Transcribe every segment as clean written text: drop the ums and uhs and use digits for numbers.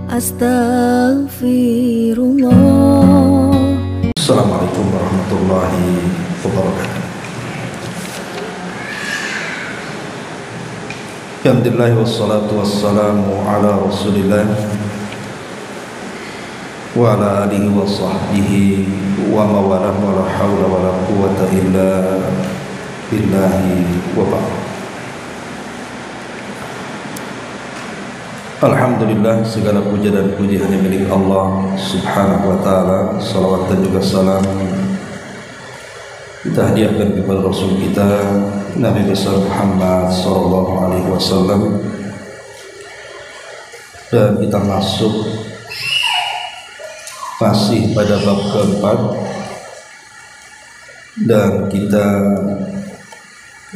Astaghfirullah. Assalamualaikum warahmatullahi wabarakatuh. Alhamdulillah wassalatu wassalamu ala rasulillah wa ala alihi wa sahbihi wa mawalah wa la hawla wa la quwwata illa billahi wa ba'd. Alhamdulillah, segala puja dan puji hanya milik Allah subhanahu wa ta'ala. Salawat dan juga salam kita hadiahkan kepada Rasul kita Nabi besar Muhammad sallallahu alaihi wasallam. Dan kita masuk masih pada bab keempat, dan kita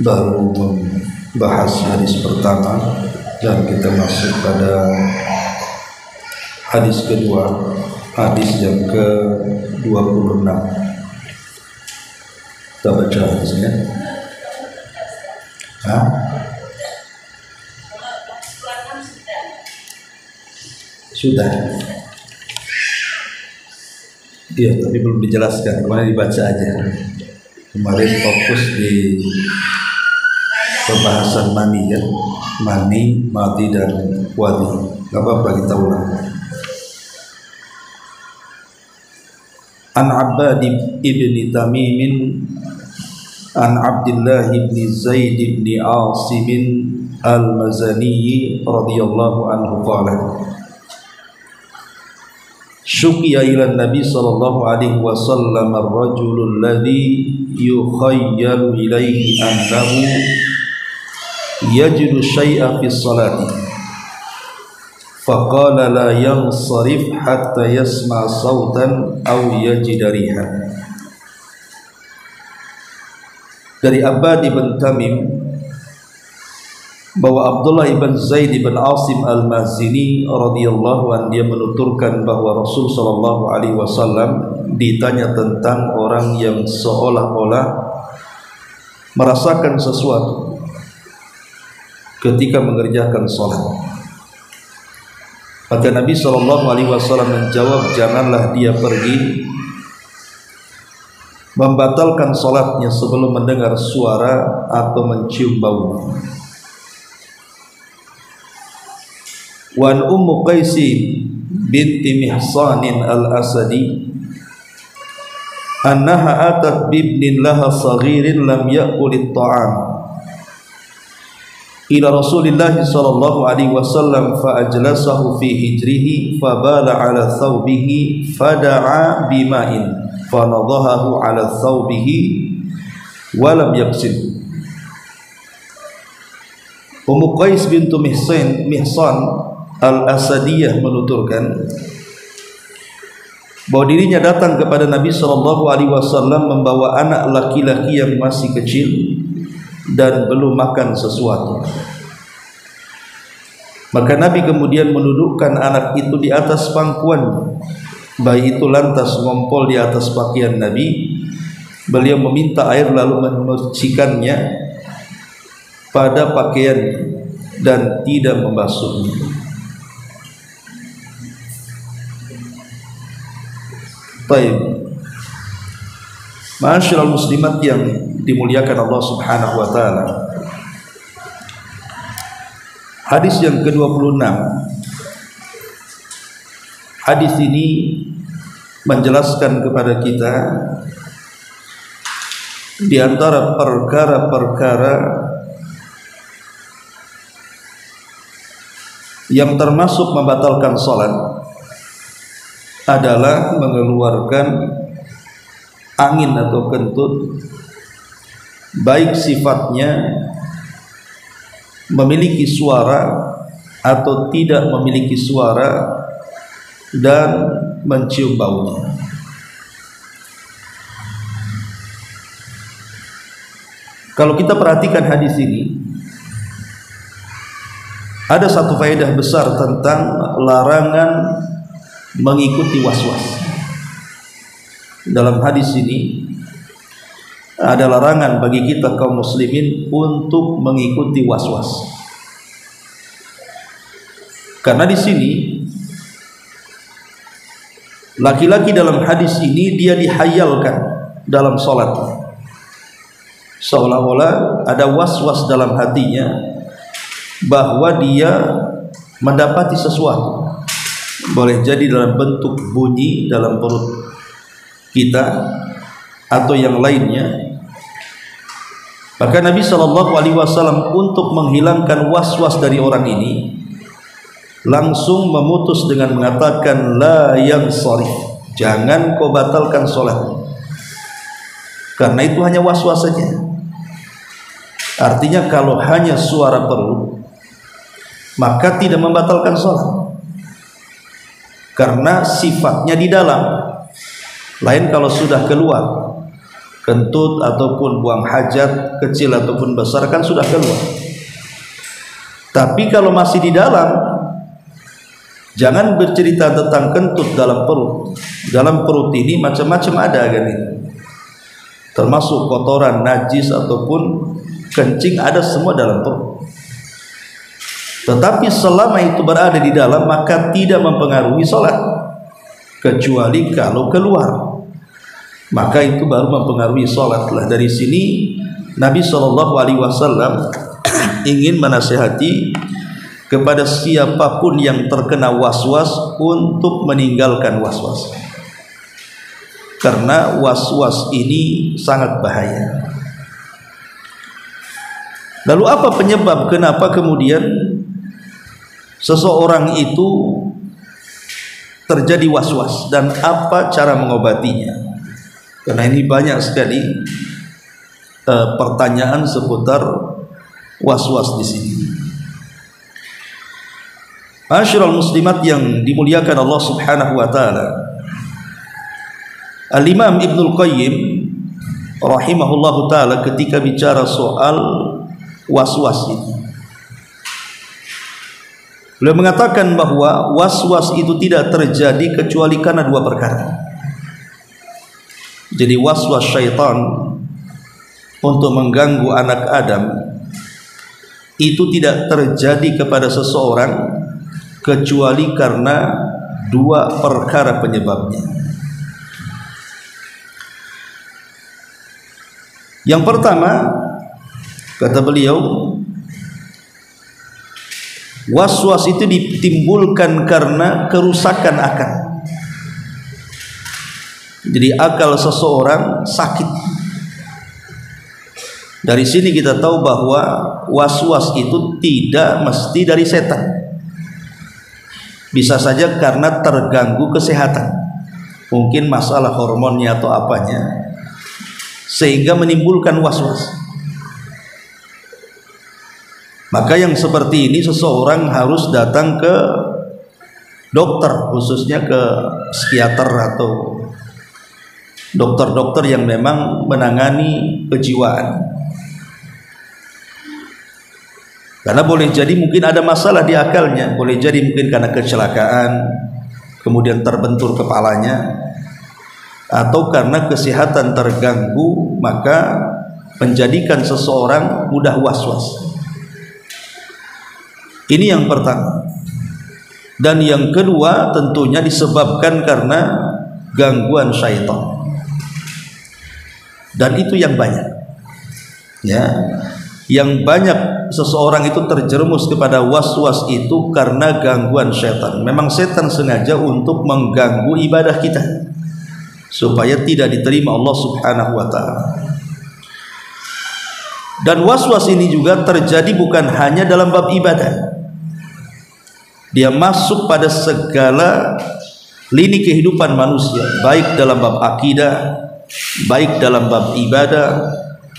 baru membahas hadis pertama, dan kita masuk pada hadis kedua, hadis yang ke-26. Kita baca hadisnya. Sudah. Iya, tapi belum dijelaskan. Kemarin dibaca aja. Kemarin fokus di pembahasan mani, ya. Mani, mati, dan wadi. Gak apa-apa, kita ulang. An Abbad ibn Tamimin an Abdullah ibn Zaid ibn Asim al-Mazani radhiyallahu anhu qala syukiya ila Nabi sallallahu alaihi wasallam ar-rajul alladhi yukhayyalu ilayhi annahu yajidu syai'a fi sholati faqala la yansarif hatta yasma sautan aw yajida rihan. Dari Abbad ibn Tamim bahwa Abdullah ibn Zaid ibn Asim al-Mazini radhiyallahu anhu, dia menuturkan bahwa Rasul sallallahu alaihi wasallam ditanya tentang orang yang seolah-olah merasakan sesuatu ketika mengerjakan sholat. Maka Nabi sallallahu alaihi wasallam menjawab, janganlah dia pergi membatalkan sholatnya sebelum mendengar suara atau mencium baunya. Wan Ummu Qaisi binti Mihsanin al-Asadi annaha atat bibnin laha saghirin lam ya'kul at-ta'am ila Rasulillah sallallahu alaihi wasallam fa ajlasahu fi hijrihi fa bala ala thawbihi fada'a bima'in fa nadahahu ala thawbihi wa lam yaghsil. Ummu Qais bintu Mihsan al-Asadiyah menuturkan bahwa dirinya datang kepada Nabi sallallahu alaihi wasallam membawa anak laki-laki yang masih kecil dan belum makan sesuatu. Maka Nabi kemudian menundukkan anak itu di atas pangkuannya. Bayi itu lantas ngompol di atas pakaian Nabi. Beliau meminta air lalu memercikannya pada pakaiannya dan tidak membasuhnya. Baik, ma'asyiral muslimat yang dimuliakan Allah subhanahu wa ta'ala, hadis yang ke-26. Hadis ini menjelaskan kepada kita di antara perkara-perkara yang termasuk membatalkan sholat adalah mengeluarkan angin atau kentut, baik sifatnya memiliki suara atau tidak memiliki suara, dan mencium baunya. Kalau kita perhatikan hadis ini, ada satu faedah besar tentang larangan mengikuti was-was. Dalam hadis ini ada larangan bagi kita kaum muslimin untuk mengikuti was-was. Karena di sini Laki-laki dalam hadis ini dia dihayalkan dalam sholatnya, seolah-olah ada was-was dalam hatinya bahwa dia mendapati sesuatu. Boleh jadi dalam bentuk bunyi dalam perut kita atau yang lainnya. Maka Nabi SAW untuk menghilangkan was-was dari orang ini langsung memutus dengan mengatakan la yansarif, jangan kau batalkan sholat, karena itu hanya was-was saja. Artinya kalau hanya suara perut maka tidak membatalkan sholat, karena sifatnya di dalam. Lain kalau sudah keluar, kentut ataupun buang hajat kecil ataupun besar kan sudah keluar. Tapi kalau masih di dalam, jangan bercerita tentang kentut dalam perut. Dalam perut ini macam-macam ada kan ini, termasuk kotoran, najis ataupun kencing, ada semua dalam perut. Tetapi selama itu berada di dalam maka tidak mempengaruhi sholat, kecuali kalau keluar, maka itu baru mempengaruhi sholat. Dari sini Nabi SAW ingin menasihati kepada siapapun yang terkena was-was untuk meninggalkan was-was, karena was-was ini sangat bahaya. Lalu apa penyebab kenapa kemudian seseorang itu terjadi was-was dan apa cara mengobatinya? Karena ini banyak sekali pertanyaan seputar was-was di sini. Masyiral muslimat yang dimuliakan Allah Subhanahu wa taala, Al-Imam Ibnul Qayyim rahimahullahu taala ketika bicara soal was-was ini, beliau mengatakan bahwa was-was itu tidak terjadi kecuali karena dua perkara. Jadi was-was syaitan untuk mengganggu anak Adam itu tidak terjadi kepada seseorang kecuali karena dua perkara penyebabnya. Yang pertama, kata beliau, was-was itu ditimbulkan karena kerusakan akal. Jadi akal seseorang sakit. Dari sini kita tahu bahwa was-was itu tidak mesti dari setan. Bisa saja karena terganggu kesehatan, mungkin masalah hormonnya atau apanya, sehingga menimbulkan was-was. Maka yang seperti ini seseorang harus datang ke dokter, khususnya ke psikiater atau dokter-dokter yang memang menangani kejiwaan. Karena boleh jadi mungkin ada masalah di akalnya, boleh jadi mungkin karena kecelakaan kemudian terbentur kepalanya, atau karena kesehatan terganggu maka menjadikan seseorang mudah was-was. Ini yang pertama. Dan yang kedua tentunya disebabkan karena gangguan syaitan. Dan itu yang banyak. Ya, yang banyak seseorang itu terjerumus kepada was-was itu karena gangguan syaitan. Memang setan sengaja untuk mengganggu ibadah kita supaya tidak diterima Allah Subhanahu wa taala. Dan was-was ini juga terjadi bukan hanya dalam bab ibadah. Dia masuk pada segala lini kehidupan manusia, baik dalam bab akidah, baik dalam bab ibadah,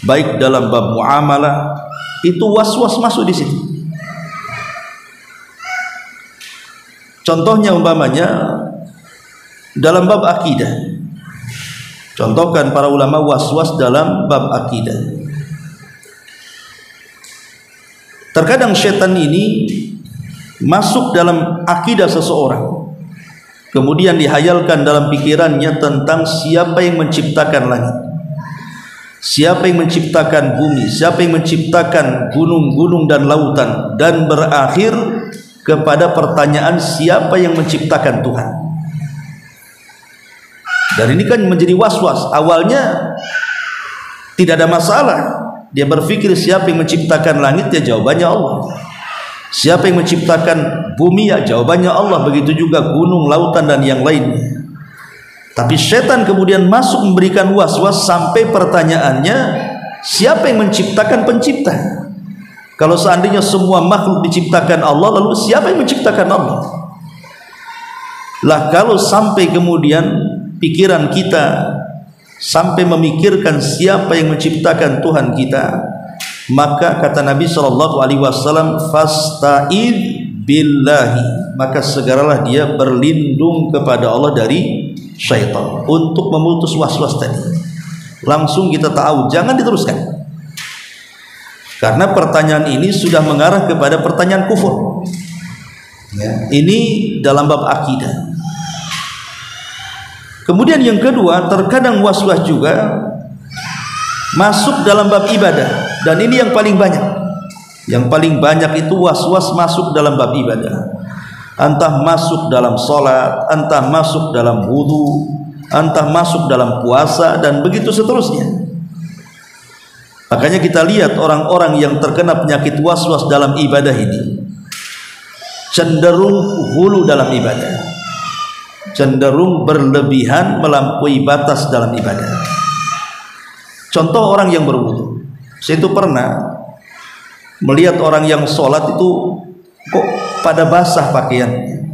baik dalam bab muamalah. Itu was-was masuk di situ. Contohnya umpamanya dalam bab akidah. Contohkan para ulama was-was dalam bab akidah. Terkadang setan ini masuk dalam akidah seseorang, kemudian dihayalkan dalam pikirannya tentang siapa yang menciptakan langit, siapa yang menciptakan bumi, siapa yang menciptakan gunung-gunung dan lautan, dan berakhir kepada pertanyaan siapa yang menciptakan Tuhan. Dan ini kan menjadi was-was. Awalnya tidak ada masalah. Dia berpikir siapa yang menciptakan langit, ya jawabannya Allah. Siapa yang menciptakan bumi, ya jawabannya Allah. Begitu juga gunung, lautan dan yang lainnya. Tapi setan kemudian masuk memberikan was-was sampai pertanyaannya, siapa yang menciptakan pencipta? Kalau seandainya semua makhluk diciptakan Allah, lalu siapa yang menciptakan Allah? Lah kalau sampai kemudian pikiran kita sampai memikirkan siapa yang menciptakan Tuhan kita, maka kata Nabi SAW, fasta'id billahi, maka segeralah dia berlindung kepada Allah dari syaitan untuk memutus was-was tadi. Langsung kita tahu, jangan diteruskan, karena pertanyaan ini sudah mengarah kepada pertanyaan kufur ya. Ini dalam bab akidah. Kemudian yang kedua, terkadang was-was juga masuk dalam bab ibadah, dan ini yang paling banyak. Yang paling banyak itu was-was masuk dalam bab ibadah. Entah masuk dalam sholat, entah masuk dalam wudu, entah masuk dalam puasa, dan begitu seterusnya. Makanya kita lihat orang-orang yang terkena penyakit was-was dalam ibadah ini cenderung hulu dalam ibadah, cenderung berlebihan, melampaui batas dalam ibadah. Contoh orang yang berwudu. Saya itu pernah melihat orang yang sholat itu kok pada basah pakaiannya.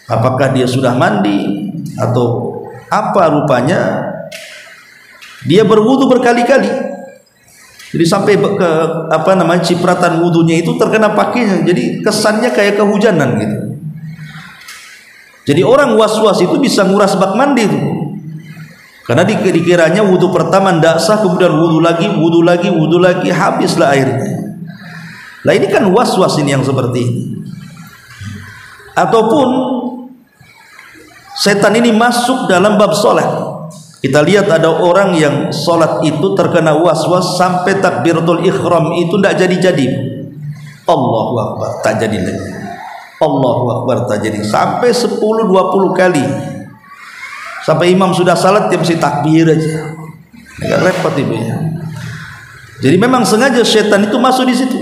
Apakah dia sudah mandi atau apa? Rupanya dia berwudu berkali-kali. Jadi sampai ke cipratan wudunya itu terkena pakaiannya. Jadi kesannya kayak kehujanan gitu. Jadi orang was-was itu bisa nguras bak mandi itu. Karena dikiranya wudu pertama tidak sah, kemudian wudu lagi, habislah airnya. Lah ini kan was-was ini yang seperti ini. Ataupun setan ini masuk dalam bab sholat. Kita lihat ada orang yang sholat itu terkena was-was sampai takbiratul ikhram itu tidak jadi-jadi. Allahu Akbar, tak jadi lagi. Allahu Akbar, tak jadi. Sampai 10-20 kali. Sampai imam sudah salat dia mesti takbir aja. Agak repot ibu ya. Jadi memang sengaja setan itu masuk di situ.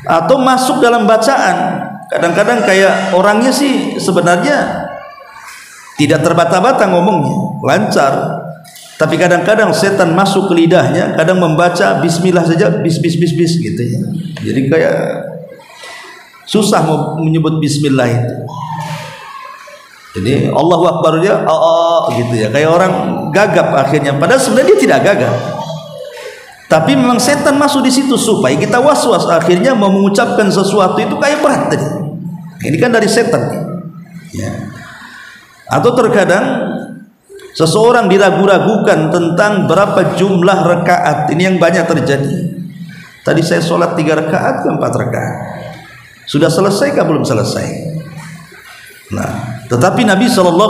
Atau masuk dalam bacaan. Kadang-kadang kayak orangnya sih sebenarnya tidak terbata-bata ngomongnya, lancar. Tapi kadang-kadang setan masuk ke lidahnya, kadang membaca bismillah saja bis gitu ya. Jadi kayak susah mau menyebut bismillah itu. Jadi Allahu Akbar dia gitu ya, kayak orang gagap akhirnya. Padahal sebenarnya dia tidak gagap. Tapi memang setan masuk di situ supaya kita was-was, akhirnya mau mengucapkan sesuatu itu kayak berat tadi. Ini kan dari setan. Ya. Atau terkadang seseorang diragu-ragukan tentang berapa jumlah rakaat. Ini yang banyak terjadi. Tadi saya sholat 3 rakaat ke 4 rakaat. Sudah selesai kah belum selesai? Nah, tetapi Nabi SAW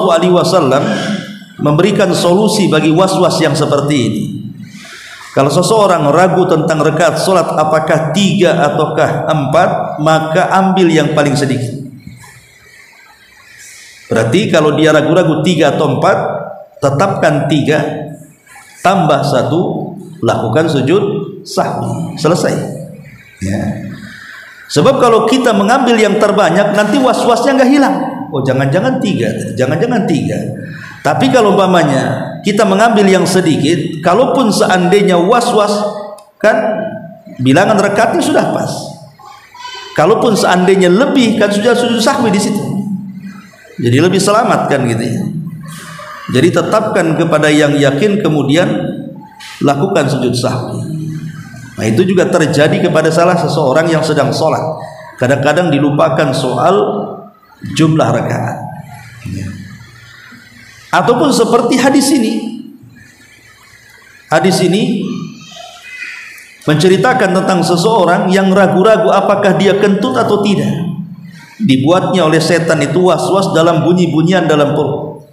memberikan solusi bagi was-was yang seperti ini. Kalau seseorang ragu tentang rakaat solat apakah 3 ataukah 4, maka ambil yang paling sedikit. Berarti kalau dia ragu-ragu 3 atau 4, tetapkan 3 tambah 1, lakukan sujud sahwi, selesai ya. Sebab kalau kita mengambil yang terbanyak, nanti was-wasnya nggak hilang. Oh jangan-jangan 3, jangan-jangan 3. Tapi kalau umpamanya kita mengambil yang sedikit, kalaupun seandainya was-was, kan bilangan rekatnya sudah pas. Kalaupun seandainya lebih, kan sudah sujud sahwi di situ. Jadi lebih selamat kan gitu ya. Jadi tetapkan kepada yang yakin, kemudian lakukan sujud sahwi. Nah itu juga terjadi kepada salah seseorang yang sedang sholat. Kadang-kadang dilupakan soal jumlah rakaat. Ataupun seperti hadis ini. Hadis ini menceritakan tentang seseorang yang ragu-ragu apakah dia kentut atau tidak. Dibuatnya oleh setan itu was-was dalam bunyi-bunyian dalam perut.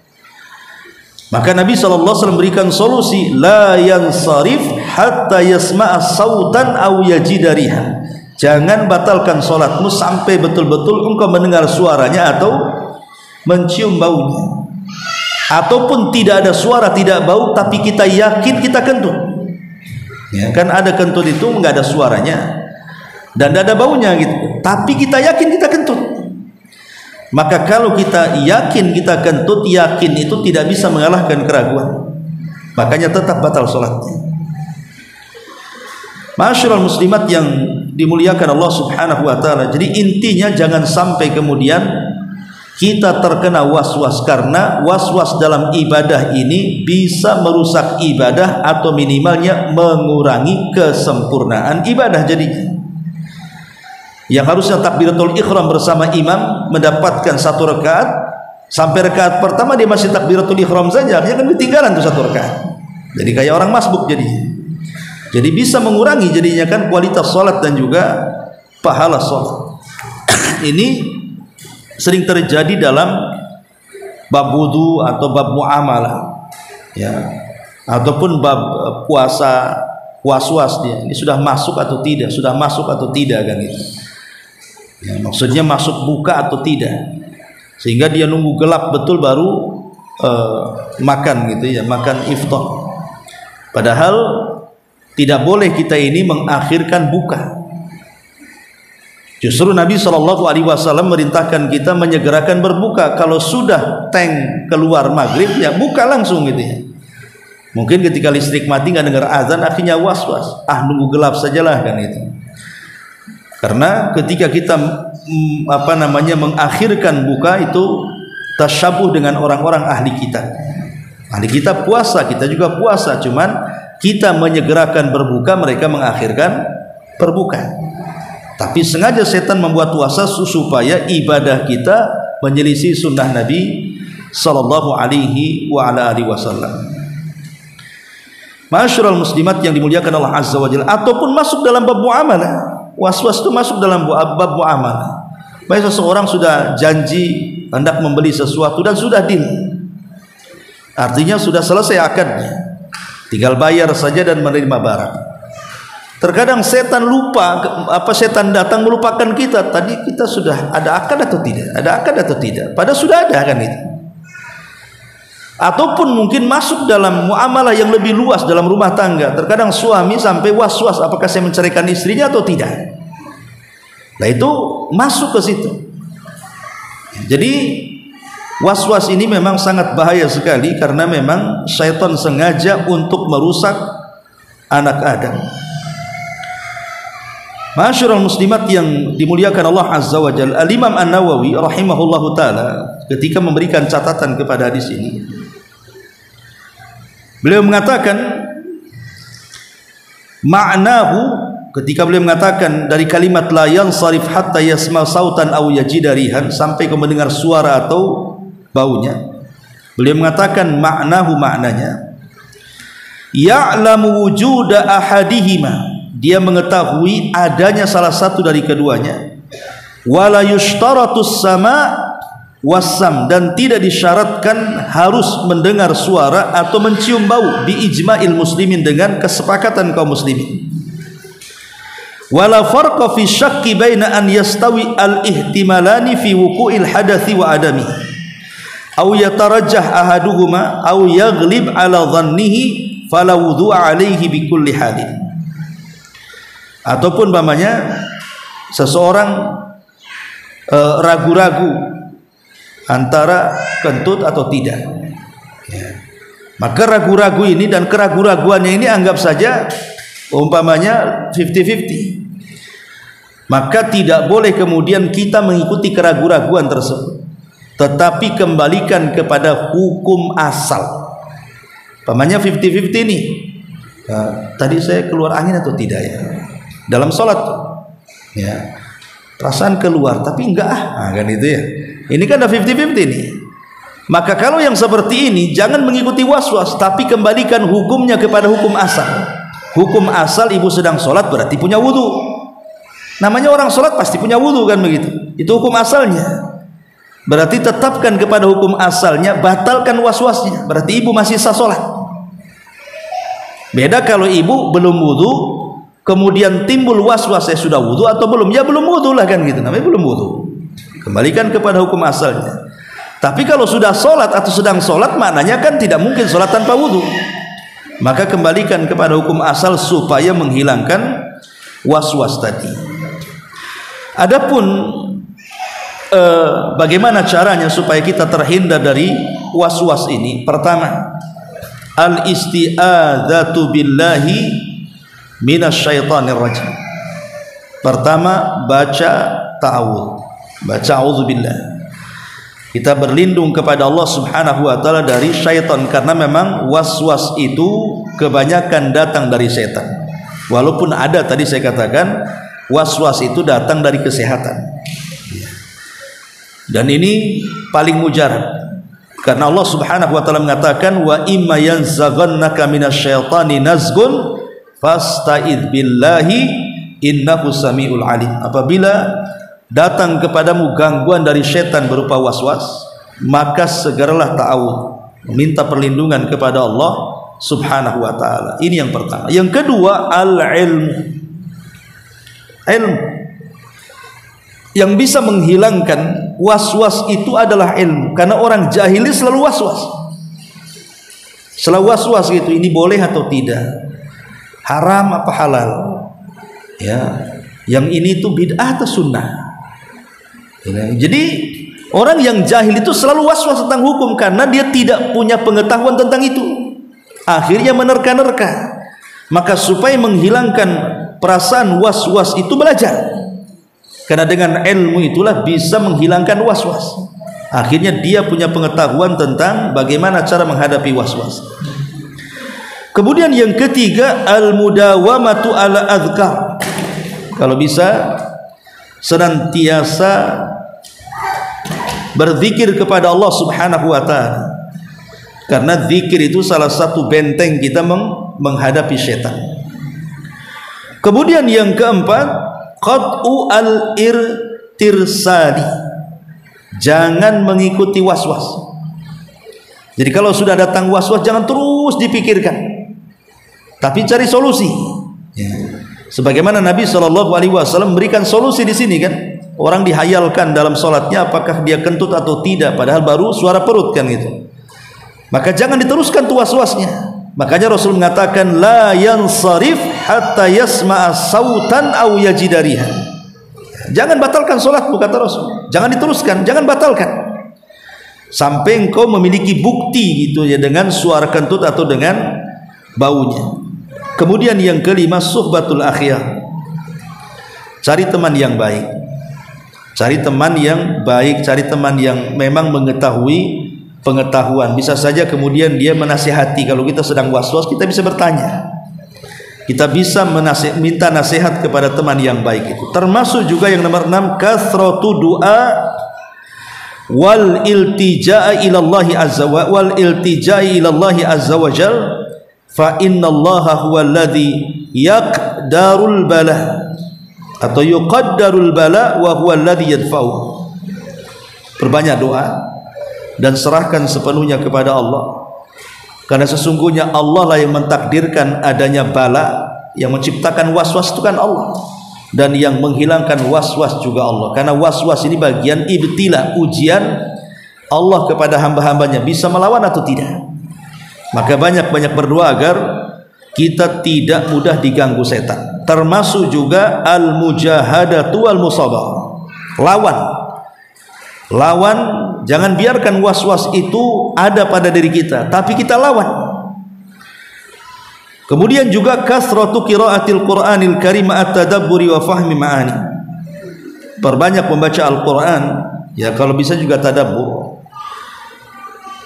Maka Nabi SAW memberikan solusi, la yansarif hatta yasma'a sautan aw yajida rihan. Jangan batalkan sholatmu sampai betul-betul engkau mendengar suaranya atau mencium baunya. ataupun tidak ada suara, tidak bau, tapi kita yakin kita kentut. Ya, kan ada kentut itu nggak ada suaranya dan tidak ada baunya gitu, tapi kita yakin kita kentut. Maka kalau kita yakin kita kentut, yakin itu tidak bisa mengalahkan keraguan, makanya tetap batal sholatnya. Ma'asyiral muslimat yang dimuliakan Allah Subhanahu wa taala. Jadi intinya jangan sampai kemudian kita terkena was-was, karena was-was dalam ibadah ini bisa merusak ibadah atau minimalnya mengurangi kesempurnaan ibadah. Jadi yang harusnya takbiratul ihram bersama imam mendapatkan 1 rakaat, sampai rakaat pertama dia masih takbiratul ihram saja, artinya kan ketinggalan tuh 1 rakaat. Jadi kayak orang masbuk jadi bisa mengurangi jadinya kan kualitas sholat dan juga pahala sholat. Ini sering terjadi dalam bab wudu atau bab muamalah, ya, ataupun bab puasa, was-was dia. Ini sudah masuk atau tidak, sudah masuk atau tidak kan itu. Ya, maksudnya masuk buka atau tidak, sehingga dia nunggu gelap betul baru makan gitu ya, makan iftar. Padahal tidak boleh kita ini mengakhirkan buka. Justru Nabi SAW merintahkan kita menyegerakan berbuka. Kalau sudah tank keluar maghrib, ya buka langsung gitu ya. Mungkin ketika listrik mati nggak dengar azan, akhirnya was-was, nunggu gelap sajalah kan itu. Karena ketika kita mengakhirkan buka itu tasyabuh dengan orang-orang ahli kita. Ahli kita puasa, kita juga puasa, cuman kita menyegerakan berbuka, mereka mengakhirkan berbuka. Tapi sengaja setan membuat puasa supaya ibadah kita menyelisih sunnah Nabi sallallahu alaihi wa ala alihi wasallam. Ma'asyiral muslimat yang dimuliakan Allah Azza wa Jalla, ataupun masuk dalam bab muamalah. Was-was itu masuk dalam bab muamalah. Baik seseorang sudah janji hendak membeli sesuatu dan sudah deal, artinya sudah selesai akadnya, tinggal bayar saja dan menerima barang. Terkadang setan lupa, setan datang melupakan kita. Tadi kita sudah ada akad atau tidak? Ada akad atau tidak? Padahal sudah ada kan itu. Ataupun mungkin masuk dalam muamalah yang lebih luas dalam rumah tangga. Terkadang suami sampai was-was, apakah saya menceraikan istrinya atau tidak? Nah itu masuk ke situ. Jadi was-was ini memang sangat bahaya sekali, karena memang syaitan sengaja untuk merusak anak Adam. Ma'asyiral muslimat yang dimuliakan Allah Azza wa Jalla, Al-Imam An-Nawawi rahimahullahu taala ketika memberikan catatan kepada hadis ini, beliau mengatakan ma'nahu, ketika beliau mengatakan dari kalimat la yansarif hatta yasma sautan aw yajida rihan, sampai ke mendengar suara atau baunya, beliau mengatakan ma'nahu, maknanya ya'lamu wujuda ahadihima, dia mengetahui adanya salah satu dari keduanya, wala yushtaratus sama wasam, dan tidak disyaratkan harus mendengar suara atau mencium bau, bi ijma'il muslimin, dengan kesepakatan kaum muslimin. Wala farqa fi syakki baina an yastawi al-ihtimalani fi wuqu'il hadathi wa adami aw yatarajjah ahaduhuma aw yaghlib ala dhannihi fala wudhu'a alaihi bi kulli halin. Ataupun umpamanya seseorang ragu-ragu antara kentut atau tidak, ya. Maka ragu-ragu ini dan keragu-raguannya ini anggap saja umpamanya 50-50. Maka tidak boleh kemudian kita mengikuti keragu-raguan tersebut, tetapi kembalikan kepada hukum asal. Umpamanya 50-50 ini, tadi saya keluar angin atau tidak ya dalam sholat, ya, perasaan keluar tapi enggak kan itu ya. Ini kan ada 50-50 nih. Maka kalau yang seperti ini jangan mengikuti was-was, tapi kembalikan hukumnya kepada hukum asal. Hukum asal, ibu sedang sholat berarti punya wudhu. Namanya orang sholat pasti punya wudhu kan begitu. Itu hukum asalnya. Berarti tetapkan kepada hukum asalnya, batalkan was-wasnya. Berarti ibu masih sah sholat. Beda kalau ibu belum wudhu, kemudian timbul was-was, saya sudah wudhu atau belum? Ya belum wudhu lah kan gitu, namanya belum wudhu. Kembalikan kepada hukum asalnya. Tapi kalau sudah sholat atau sedang sholat, maknanya kan tidak mungkin sholat tanpa wudu. Maka kembalikan kepada hukum asal supaya menghilangkan was-was tadi. Adapun bagaimana caranya supaya kita terhindar dari was-was ini? Pertama, al-isti'adzatu billahi minasyaitonir rajim. Pertama, baca ta'awudz, baca a'udzubillah. Kita berlindung kepada Allah Subhanahu wa taala dari syaitan, karena memang was-was itu kebanyakan datang dari setan. Walaupun ada tadi saya katakan was-was itu datang dari kesehatan. Dan ini paling mujarab, karena Allah Subhanahu wa taala mengatakan wa imma yanzaghannaka minasyaitani nazghun fasta'idz billahi innahu samiul alim. Apabila datang kepadamu gangguan dari setan berupa was-was, maka segeralah ta'awudz, meminta perlindungan kepada Allah Subhanahu wa taala. Ini yang pertama. Yang kedua, al-ilmu. Ilmu yang bisa menghilangkan was-was itu adalah ilmu, karena orang jahil selalu was-was. Selalu was-was gitu, ini boleh atau tidak, haram apa halal, ya, yang ini tuh bid'ah atau sunnah. Jadi orang yang jahil itu selalu was-was tentang hukum, karena dia tidak punya pengetahuan tentang itu, akhirnya menerka-nerka. Maka supaya menghilangkan perasaan was-was itu belajar, karena dengan ilmu itulah bisa menghilangkan was-was. Akhirnya dia punya pengetahuan tentang bagaimana cara menghadapi was-was. Kemudian yang ketiga, al-mudawamatu ala adzkar. Kalau bisa senantiasa berzikir kepada Allah Subhanahu wa taala, karena zikir itu salah satu benteng kita menghadapi setan. Kemudian yang keempat, qat'u al-irtirsali, jangan mengikuti was-was. Jadi kalau sudah datang was-was, jangan terus dipikirkan, tapi cari solusi. Sebagaimana Nabi SAW memberikan solusi di sini kan. Orang dihayalkan dalam sholatnya apakah dia kentut atau tidak, padahal baru suara perut kan gitu. Maka jangan diteruskan tuh was-wasnya. Makanya Rasul mengatakan la yansarif hatta yasma'a sautan aw yajidariha. Jangan batalkan sholatmu, kata Rasul. Jangan diteruskan, jangan batalkan sampai engkau memiliki bukti gitu ya, dengan suara kentut atau dengan baunya. Kemudian yang kelima, suhbatul akhyar. Cari teman yang baik. Cari teman yang baik, cari teman yang memang mengetahui pengetahuan. Bisa saja kemudian dia menasihati. Kalau kita sedang was-was, kita bisa bertanya. Kita bisa minta nasihat kepada teman yang baik itu. Termasuk juga yang nomor 6, kathratu du'a wal iltija'i ilallahi azza wa jal, fa innallaha huwallazi yaqdarul bala atau yuqaddarul bala wa huwa alladhi yadfa'u. Perbanyak doa dan serahkan sepenuhnya kepada Allah, karena sesungguhnya Allah lah yang mentakdirkan adanya bala. Yang menciptakan was-was itu kan Allah, dan yang menghilangkan was-was juga Allah. Karena was-was ini bagian ibtila, ujian Allah kepada hamba-hambanya, bisa melawan atau tidak. Maka banyak-banyak berdoa agar kita tidak mudah diganggu setan. Termasuk juga al-mujahadatu wal musabah. Lawan, jangan biarkan was-was itu ada pada diri kita, tapi kita lawan. Kemudian juga kasratu qiraatil Qur'anil Karim at-tadabburi wa fahmi ma'ani. Perbanyak membaca Al-Qur'an, ya kalau bisa juga tadabbur.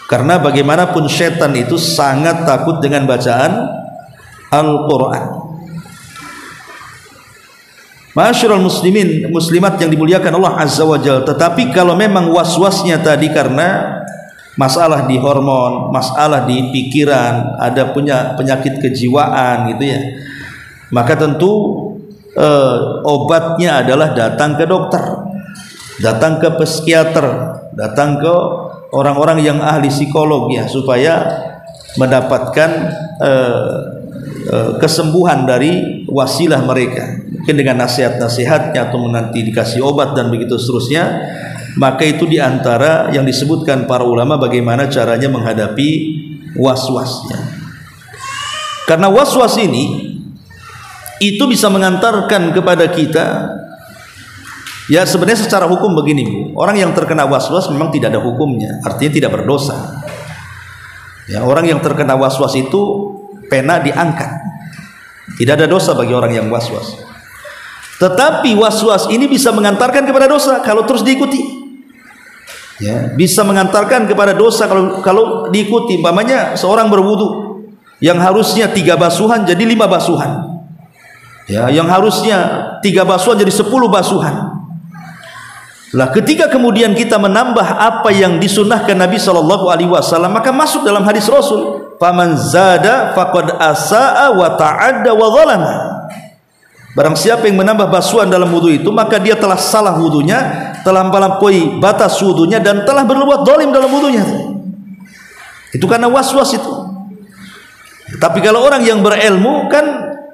Karena bagaimanapun setan itu sangat takut dengan bacaan Al-Qur'an. Ma'asyiral muslimin muslimat yang dimuliakan Allah Azza wa Jalla. Tetapi kalau memang was-wasnya tadi karena masalah di hormon, masalah di pikiran, ada punya penyakit kejiwaan gitu ya, maka tentu obatnya adalah datang ke dokter, datang ke psikiater, datang ke orang-orang yang ahli psikolog ya, supaya mendapatkan kesembuhan dari wasilah mereka, mungkin dengan nasihat-nasihatnya atau nanti dikasih obat dan begitu seterusnya. Maka itu diantara yang disebutkan para ulama bagaimana caranya menghadapi was-wasnya. Karena was-was ini itu bisa mengantarkan kepada kita, ya sebenarnya secara hukum begini Bu, orang yang terkena was-was memang tidak ada hukumnya, artinya tidak berdosa. Ya, orang yang terkena was-was itu pena diangkat, tidak ada dosa bagi orang yang was-was. Tetapi was-was ini bisa mengantarkan kepada dosa kalau terus diikuti. Ya, bisa mengantarkan kepada dosa kalau diikuti. Umpamanya seorang berwudu yang harusnya 3 basuhan jadi 5 basuhan. Ya, yang harusnya 3 basuhan jadi 10 basuhan. Lah ketika kemudian kita menambah apa yang disunnahkan Nabi SAW, maka masuk dalam hadis Rasul, faman zada faqad asaa wa ta'adda wa zalama. Barang siapa yang menambah basuhan dalam wudu itu, maka dia telah salah wudunya, telah melampaui batas wudunya, dan telah berbuat zalim dalam wudunya. Itu karena was-was itu. Tapi kalau orang yang berilmu kan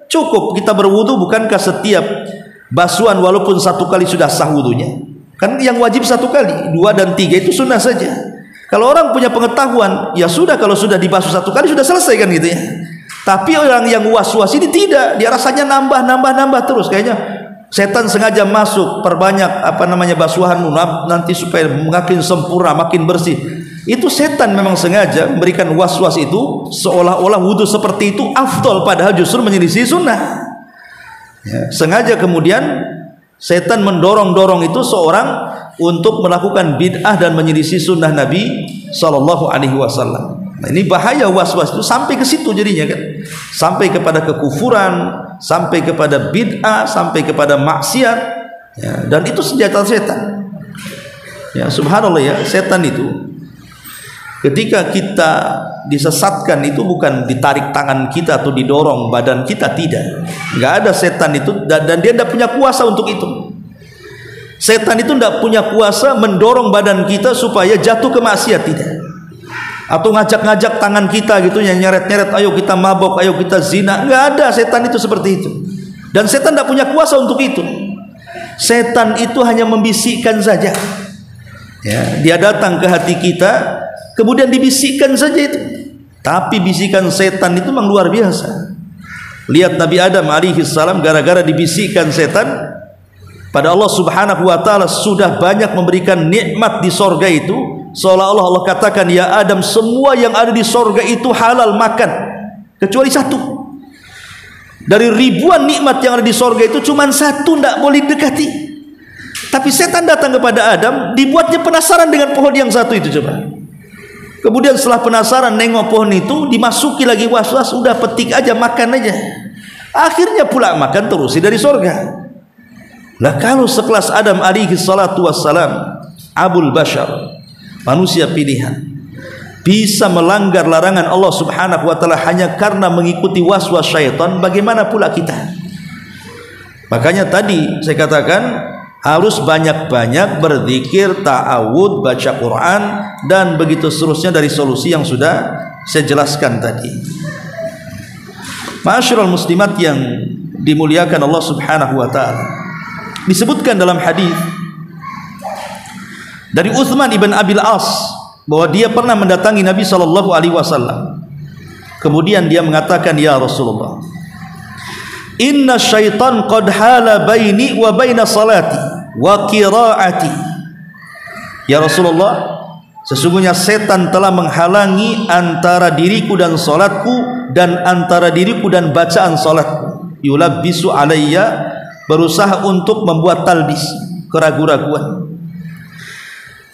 cukup kita berwudu, bukankah setiap basuhan walaupun 1 kali sudah sah wudunya? Kan yang wajib 1 kali, 2 dan 3 itu sunnah saja. Kalau orang punya pengetahuan, ya sudah, kalau sudah dibasuh 1 kali sudah selesai kan gitu ya. Tapi orang yang was-was ini tidak, dia rasanya nambah terus. Kayaknya setan sengaja masuk, perbanyak basuhanmu nanti supaya makin sempurna, makin bersih. Itu setan memang sengaja memberikan was-was itu, seolah-olah wudu seperti itu afdol, padahal justru menyelisih sunnah. Ya, sengaja kemudian setan mendorong itu seorang untuk melakukan bid'ah dan menyelisih sunnah Nabi SAW. Nah, ini bahaya was-was itu sampai ke situ jadinya kan, sampai kepada kekufuran, sampai kepada bid'ah, sampai kepada maksiat, ya, dan itu senjata setan. Ya, subhanallah ya, setan itu ketika kita disesatkan itu bukan ditarik tangan kita atau didorong badan kita, tidak. Nggak ada setan itu, dan dia tidak punya kuasa untuk itu. Setan itu tidak punya kuasa mendorong badan kita supaya jatuh ke maksiat, tidak. Atau ngajak-ngajak tangan kita gitu, yang nyeret-nyeret, ayo kita mabok, ayo kita zina. Nggak ada setan itu seperti itu. Dan setan tidak punya kuasa untuk itu. Setan itu hanya membisikkan saja. Ya, dia datang ke hati kita, kemudian dibisikkan saja itu. Tapi bisikan setan itu memang luar biasa. Lihat Nabi Adam alaihissalam, gara-gara dibisikkan setan, pada Allah subhanahu wa ta'ala sudah banyak memberikan nikmat di sorga itu, seolah-olah Allah katakan, ya Adam, semua yang ada di sorga itu halal makan, kecuali 1. Dari ribuan nikmat yang ada di sorga itu, cuma 1 tidak boleh dekati. Tapi setan datang kepada Adam, dibuatnya penasaran dengan pohon yang 1 itu. Coba, kemudian setelah penasaran nengok pohon itu, dimasuki lagi was-was, udah petik aja, makan aja. Akhirnya pula makan terus dari sorga. Lah kalau sekelas Adam alaihi salatu wassalam, Abul Bashar, manusia pilihan, bisa melanggar larangan Allah subhanahu wa ta'ala hanya karena mengikuti was-was syaitan, bagaimana pula kita? Makanya tadi saya katakan harus banyak-banyak berzikir, ta'awud, baca Quran, dan begitu seterusnya dari solusi yang sudah saya jelaskan tadi. Ma'asyiral muslimat yang dimuliakan Allah subhanahu wa ta'ala, disebutkan dalam hadis dari Utsman ibn Abil As bahwa dia pernah mendatangi Nabi SAW. Kemudian dia mengatakan, ya Rasulullah, inna syaitan qad hala baini wa baina salati wa qiraati. Ya Rasulullah, sesungguhnya setan telah menghalangi antara diriku dan salatku, dan antara diriku dan bacaan salatku. Yulabbisu alayya, berusaha untuk membuat talbis, keraguan-raguan.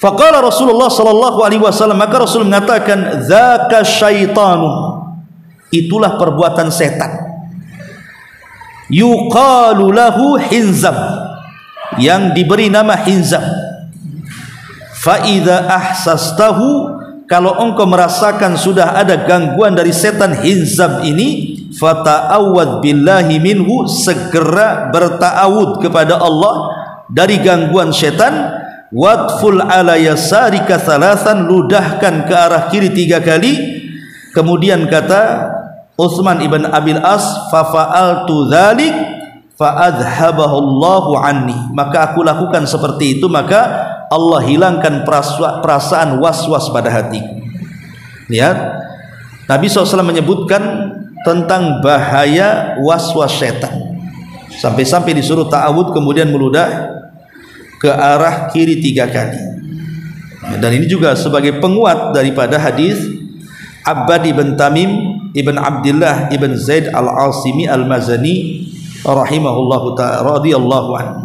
Faqala Rasulullah sallallahu alaihi wasallam, maka Rasul mengatakan, dzaka syaitanu, itulah perbuatan setan. Yuqalu lahu Hinzam, yang diberi nama Hinzam. Fa idza ahsastahu, kalau engkau merasakan sudah ada gangguan dari setan Hinzam ini, fata'awad billahi minhu, segera berta'awud kepada Allah dari gangguan setan. Wadful ala yasarika thalathan, ludahkan ke arah kiri 3 kali. Kemudian kata Utsman ibn Abil As, fafa'altu dzalik fa adhabahu Allahu anni, maka aku lakukan seperti itu, maka Allah hilangkan perasaan was-was pada hatiku. Lihat, Nabi SAW menyebutkan tentang bahaya was-was setan, sampai-sampai disuruh ta'awud kemudian meludah ke arah kiri 3 kali. Dan ini juga sebagai penguat daripada hadis Abbad ibn Tamim ibn Abdullah ibn Zaid al-Asimi al-Mazani rahimahullahu ta'ala radhiyallahu anhu.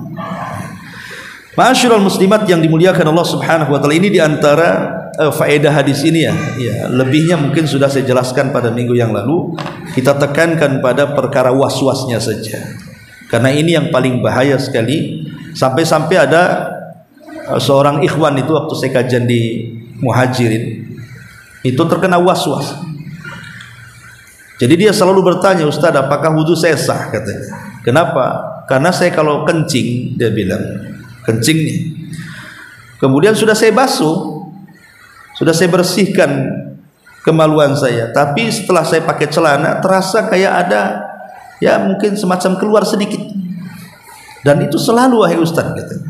Ma'asyiral muslimat yang dimuliakan Allah Subhanahu wa taala, ini diantara faedah hadis ini ya. Lebihnya mungkin sudah saya jelaskan pada minggu yang lalu. Kita tekankan pada perkara was-wasnya saja, karena ini yang paling bahaya sekali. Sampai-sampai ada seorang ikhwan itu waktu saya kajian di Muhajirin itu terkena was-was. Jadi dia selalu bertanya, "Ustaz, apakah wudu saya sah?" katanya. Kenapa? Karena saya kalau kencing, dia bilang, kencing nih, kemudian sudah saya basuh, sudah saya bersihkan kemaluan saya, tapi setelah saya pakai celana terasa kayak ada ya mungkin semacam keluar sedikit, dan itu selalu, wahai Ustaz, katanya.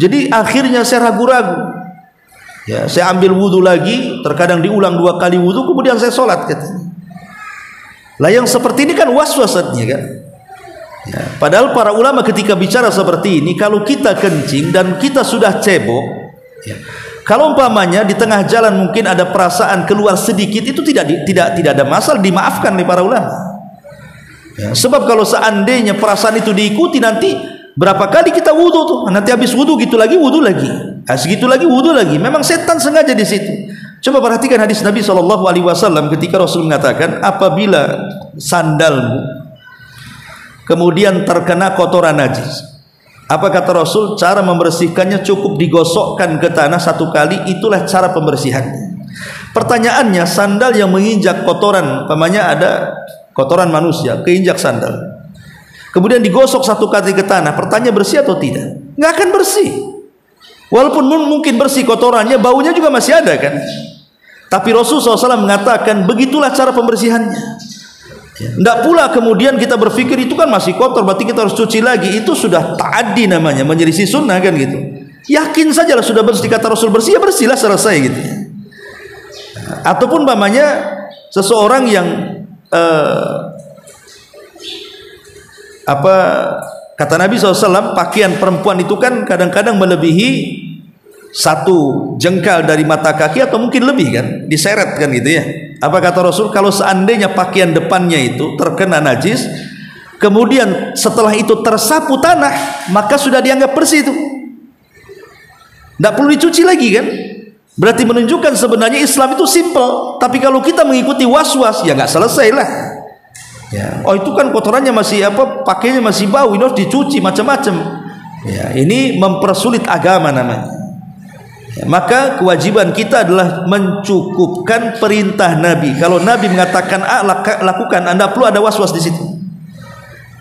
Jadi akhirnya saya ragu-ragu, ya saya ambil wudu lagi, terkadang diulang 2 kali wudu, kemudian saya sholat, katanya. Lah yang seperti ini kan was-wasatnya kan. Ya, padahal para ulama ketika bicara seperti ini, kalau kita kencing dan kita sudah cebok, ya, kalau umpamanya di tengah jalan mungkin ada perasaan keluar sedikit, itu tidak ada masalah, dimaafkan oleh para ulama. Ya, sebab kalau seandainya perasaan itu diikuti, nanti berapa kali kita wudu tuh, nanti habis wudu gitu lagi, wudu lagi, segitu lagi, wudu lagi. Memang setan sengaja di situ. Coba perhatikan hadis Nabi SAW ketika Rasul mengatakan, apabila sandalmu kemudian terkena kotoran najis, apa kata Rasul? Cara membersihkannya cukup digosokkan ke tanah 1 kali, itulah cara pembersihannya. Pertanyaannya, sandal yang menginjak kotoran, umpamanya ada kotoran manusia keinjak sandal, kemudian digosok 1 kali ke tanah, pertanyaan bersih atau tidak? Nggak akan bersih. Walaupun mungkin bersih kotorannya, baunya juga masih ada kan. Tapi Rasul SAW mengatakan begitulah cara pembersihannya. Tidak pula kemudian kita berpikir itu kan masih kotor, berarti kita harus cuci lagi. Itu sudah ta'addi namanya, menyelisih sunnah kan gitu. Yakin sajalah sudah bersih, kata Rasul bersih, ya bersihlah, selesai gitu. Ataupun umpamanya seseorang yang kata Nabi SAW, pakaian perempuan itu kan kadang-kadang melebihi 1 jengkal dari mata kaki atau mungkin lebih kan, diseret kan gitu ya. Apa kata Rasul? Kalau seandainya pakaian depannya itu terkena najis, kemudian setelah itu tersapu tanah, maka sudah dianggap bersih itu, tidak perlu dicuci lagi kan. Berarti menunjukkan sebenarnya Islam itu simple. Tapi kalau kita mengikuti was-was, ya nggak selesai lah ya. Oh itu kan kotorannya masih pakainya masih bau, ini harus dicuci macam-macam ya. Ini mempersulit agama namanya ya. Maka kewajiban kita adalah mencukupkan perintah Nabi. Kalau Nabi mengatakan A, lakukan, Anda perlu ada was-was di situ.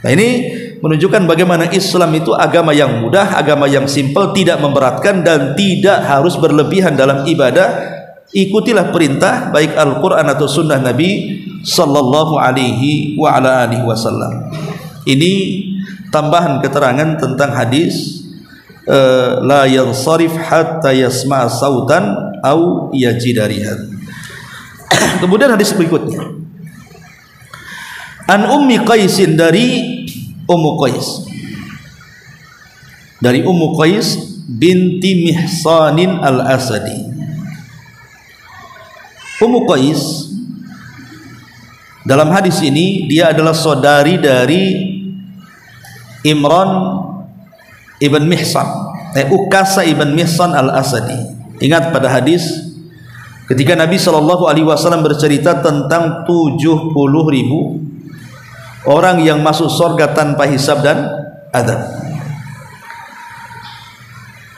Nah ini menunjukkan bagaimana Islam itu agama yang mudah, agama yang simple, tidak memberatkan dan tidak harus berlebihan dalam ibadah. Ikutilah perintah baik Al-Quran atau sunnah Nabi sallallahu alaihi wa ala alihi wasallam. Ini tambahan keterangan tentang hadis la yansarif hatta yasma'a sautan au yajida rihan. Kemudian hadis berikutnya, an Ummi Qaisin, dari Ummu Qais, dari Ummu Qais binti Mihsanin al-Asadi. Ummu Qais dalam hadis ini dia adalah saudari dari Imran ibn Mihsan, Ukasa ibn Mihsan al-Asadi. Ingat pada hadis ketika Nabi SAW bercerita tentang 70.000 orang yang masuk surga tanpa hisab dan adab.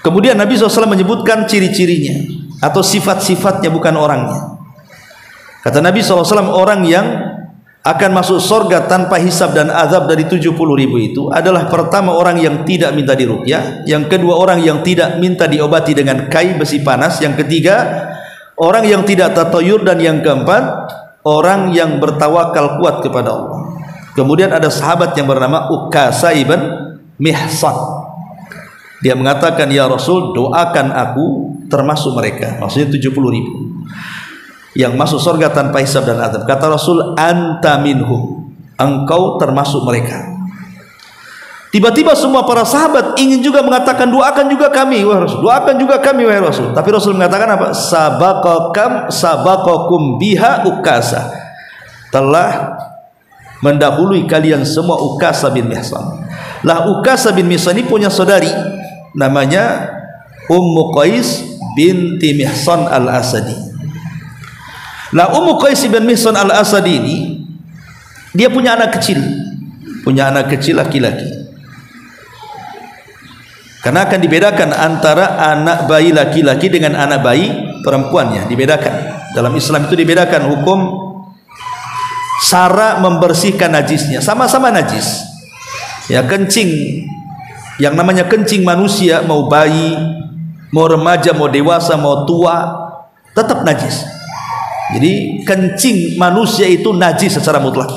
Kemudian Nabi SAW menyebutkan ciri-cirinya atau sifat-sifatnya, bukan orangnya. Kata Nabi SAW, orang yang akan masuk surga tanpa hisab dan azab dari 70.000 itu adalah, pertama, orang yang tidak minta diruqyah, yang kedua orang yang tidak minta diobati dengan kai besi panas, yang ketiga orang yang tidak tatayur, dan yang keempat orang yang bertawakal kuat kepada Allah. Kemudian ada sahabat yang bernama Ukasa ibn Mihsan. Dia mengatakan, ya Rasul, doakan aku termasuk mereka. Maksudnya 70.000 yang masuk surga tanpa hisab dan azab. Kata Rasul, anta minhum, engkau termasuk mereka. Tiba-tiba semua para sahabat ingin juga mengatakan, doakan juga kami wahai Rasul, doakan juga kami wahai Rasul. Tapi Rasul mengatakan apa? Sabaqakum biha Ukasa, telah mendahului kalian semua Ukasa bin Mihsan. Lah Ukasa bin Mihsan ini punya saudari namanya Ummu Qais binti Mihsan al-Asadi. Lah Ummu Qais bin Mihsan al-Asadi ini dia punya anak kecil laki-laki. Karena akan dibedakan antara anak bayi laki-laki dengan anak bayi perempuannya, dibedakan. Dalam Islam itu dibedakan hukum cara membersihkan najisnya, sama-sama najis. Ya, kencing yang namanya kencing manusia, mau bayi, mau remaja, mau dewasa, mau tua, tetap najis. Jadi kencing manusia itu najis secara mutlak.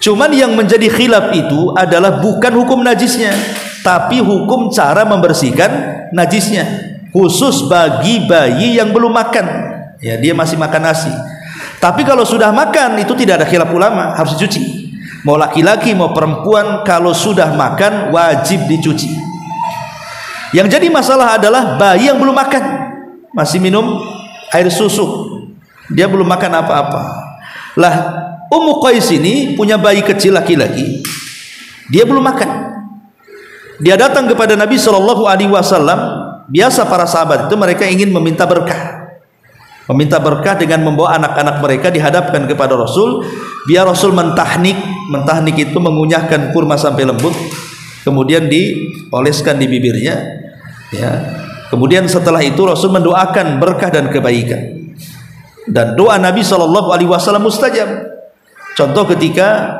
Cuman yang menjadi khilaf itu adalah bukan hukum najisnya, tapi hukum cara membersihkan najisnya, khusus bagi bayi yang belum makan. Ya, dia masih makan nasi. Tapi kalau sudah makan itu tidak ada khilaf ulama, harus dicuci. Mau laki-laki mau perempuan, kalau sudah makan wajib dicuci. Yang jadi masalah adalah bayi yang belum makan, masih minum air susu, dia belum makan apa-apa. Lah Ummu Qais ini punya bayi kecil laki-laki, dia belum makan. Dia datang kepada Nabi Shallallahu Alaihi Wasallam. Biasa para sahabat itu mereka ingin meminta berkah, dengan membawa anak-anak mereka dihadapkan kepada Rasul, biar Rasul mentahnik itu mengunyahkan kurma sampai lembut, kemudian dioleskan di bibirnya. Ya. Kemudian setelah itu Rasul mendoakan berkah dan kebaikan. Dan doa Nabi Shallallahu Alaihi Wasallam mustajab. Contoh ketika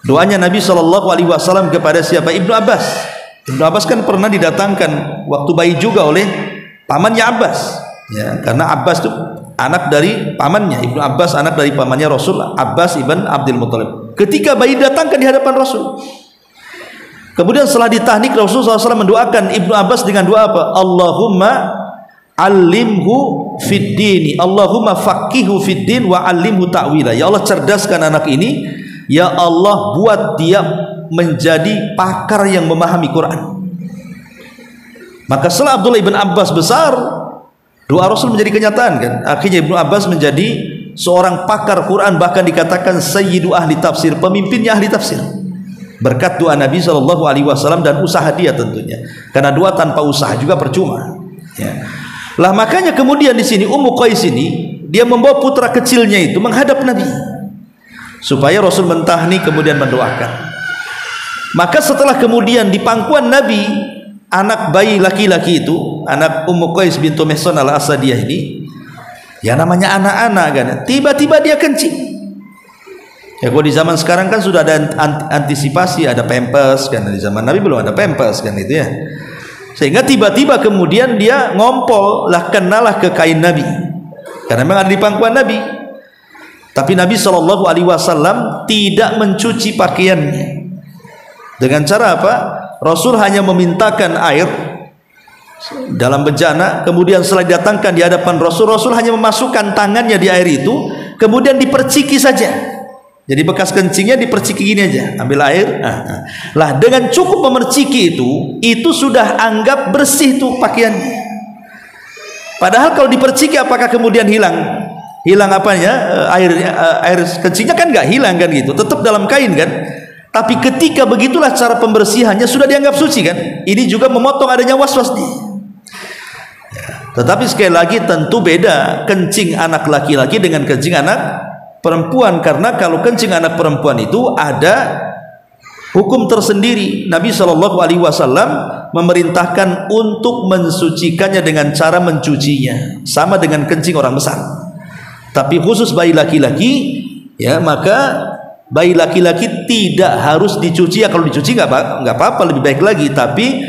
doanya Nabi Shallallahu Alaihi Wasallam kepada siapa? Ibnu Abbas. Ibnu Abbas kan pernah didatangkan waktu bayi juga oleh pamannya Abbas, ya, karena Abbas itu anak dari pamannya. Ibnu Abbas anak dari pamannya Rasul, Abbas ibn Abdul Muthalib. Ketika bayi datangkan di hadapan Rasul, kemudian setelah ditahnik, Rasulullah SAW mendoakan Ibnu Abbas dengan doa apa? Allahumma alimhu fid dini, Allahumma faqihu fid din wa alimhu ta'wila. Ya Allah, cerdaskan anak ini, ya Allah buat dia menjadi pakar yang memahami Quran. Maka setelah Abdullah ibn Abbas besar, doa Rasul menjadi kenyataan kan. Akhirnya Ibnu Abbas menjadi seorang pakar Quran, bahkan dikatakan sayyidu ahli tafsir, pemimpinnya ahli tafsir, berkat doa Nabi Shallallahu Alaihi Wasallam dan usaha dia tentunya. Karena doa tanpa usaha juga percuma. Ya. Lah makanya kemudian di sini Ummu Qais ini dia membawa putra kecilnya itu menghadap Nabi supaya Rasul mentahni kemudian mendoakan. Maka setelah kemudian di pangkuan Nabi, anak bayi laki-laki itu, anak Ummu Qais bintu Mihsan al-Asadiyah ini, ya namanya anak-anak kan, tiba-tiba dia kencing. Ya kalau di zaman sekarang kan sudah ada antisipasi, ada pampers kan, di zaman Nabi belum ada pampers kan itu ya. Sehingga tiba-tiba kemudian dia ngompol, lah kenalah ke kain Nabi, karena memang ada di pangkuan Nabi. Tapi Nabi Shallallahu Alaihi Wasallam tidak mencuci pakaiannya. Dengan cara apa? Rasul hanya memintakan air dalam bejana, kemudian setelah didatangkan di hadapan Rasul, Rasul hanya memasukkan tangannya di air itu, kemudian diperciki saja. Jadi bekas kencingnya diperciki gini aja, ambil air. Lah dengan cukup memerciki itu sudah anggap bersih tuh pakaiannya. Padahal kalau diperciki apakah kemudian hilang apanya? Air kencingnya kan nggak hilang kan gitu, tetap dalam kain kan. Tapi ketika begitulah cara pembersihannya sudah dianggap suci kan. Ini juga memotong adanya was-was nih. Tetapi sekali lagi tentu beda kencing anak laki-laki dengan kencing anak perempuan, karena kalau kencing anak perempuan itu ada hukum tersendiri. Nabi Shallallahu Alaihi Wasallam memerintahkan untuk mensucikannya dengan cara mencucinya, sama dengan kencing orang besar. Tapi khusus bayi laki-laki, ya maka bayi laki-laki tidak harus dicuci. Ya kalau dicuci nggak apa-apa, lebih baik lagi. Tapi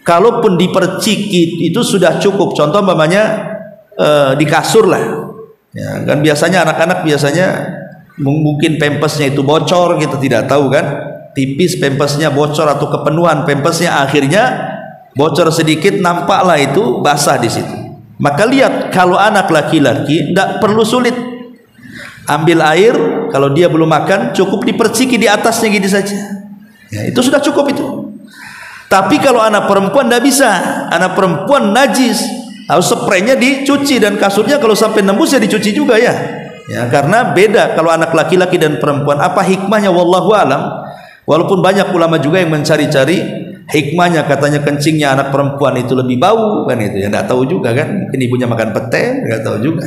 kalaupun diperciki itu sudah cukup. Contoh umpamanya di kasur lah, ya kan biasanya anak-anak biasanya mungkin pampasnya itu bocor, kita tidak tahu kan, tipis pampasnya bocor atau kepenuhan pampasnya, akhirnya bocor sedikit nampaklah itu basah di situ. Maka lihat, kalau anak laki-laki tidak perlu sulit, ambil air, kalau dia belum makan cukup diperciki di atasnya gitu saja ya, itu sudah cukup itu. Tapi kalau anak perempuan tidak bisa, anak perempuan najis, harus spraynya dicuci, dan kasurnya kalau sampai nembus ya dicuci juga ya. Ya, karena beda kalau anak laki-laki dan perempuan. Apa hikmahnya wallahu alam. Walaupun banyak ulama juga yang mencari-cari hikmahnya, katanya kencingnya anak perempuan itu lebih bau kan, itu ya enggak tahu juga kan. Mungkin ibunya makan pete, enggak tahu juga.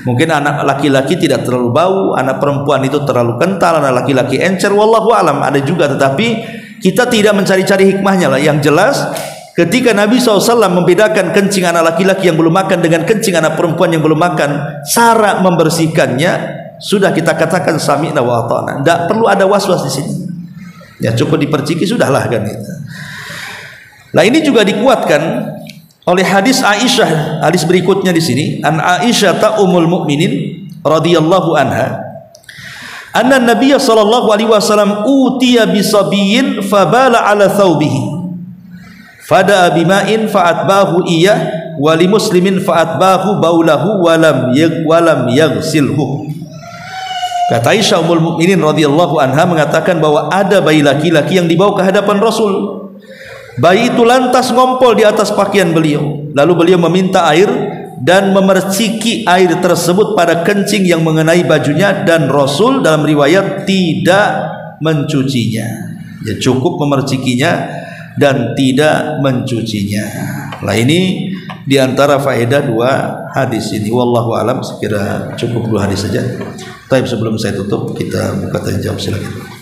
Mungkin anak laki-laki tidak terlalu bau, anak perempuan itu terlalu kental, anak laki-laki encer, wallahu alam. Ada juga, tetapi kita tidak mencari-cari hikmahnya lah. Yang jelas ketika Nabi SAW membedakan kencing anak laki-laki yang belum makan dengan kencing anak perempuan yang belum makan, cara membersihkannya sudah kita katakan sami'na wa ata'na. Tidak perlu ada was-was di sini. Ya cukup diperciki sudahlah kan itu. Nah ini juga dikuatkan oleh hadis Aisyah, hadis berikutnya di sini, an Aisyah ummul mukminin radhiyallahu anha, anna Nabiy sallallahu alaihi wasallam utiya bisabiyyin fabala ala thawbihi fada bima'in fa'atbahu iyah wa li muslimin fa'atbahu baulahu walam yaghsilhu. Kata Aisyah ummul mukminin radhiyallahu anha mengatakan bahwa ada bayi laki-laki yang dibawa ke hadapan Rasul. Bayi itu lantas ngompol di atas pakaian beliau. Lalu beliau meminta air dan memerciki air tersebut pada kencing yang mengenai bajunya, dan Rasul dalam riwayat tidak mencucinya. Ya cukup memercikinya dan tidak mencucinya. Nah ini diantara faedah dua hadis ini. Wallahu alam, sekira cukup dua hadis saja. Tapi sebelum saya tutup, kita buka tanya jawab, silakan.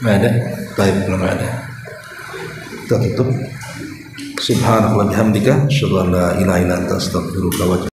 Nggak ada? Baik, belum ada. Kita tutup. Subhanallah bihamdika, asyhadu an la ilaha illa anta, astaghfiruka wa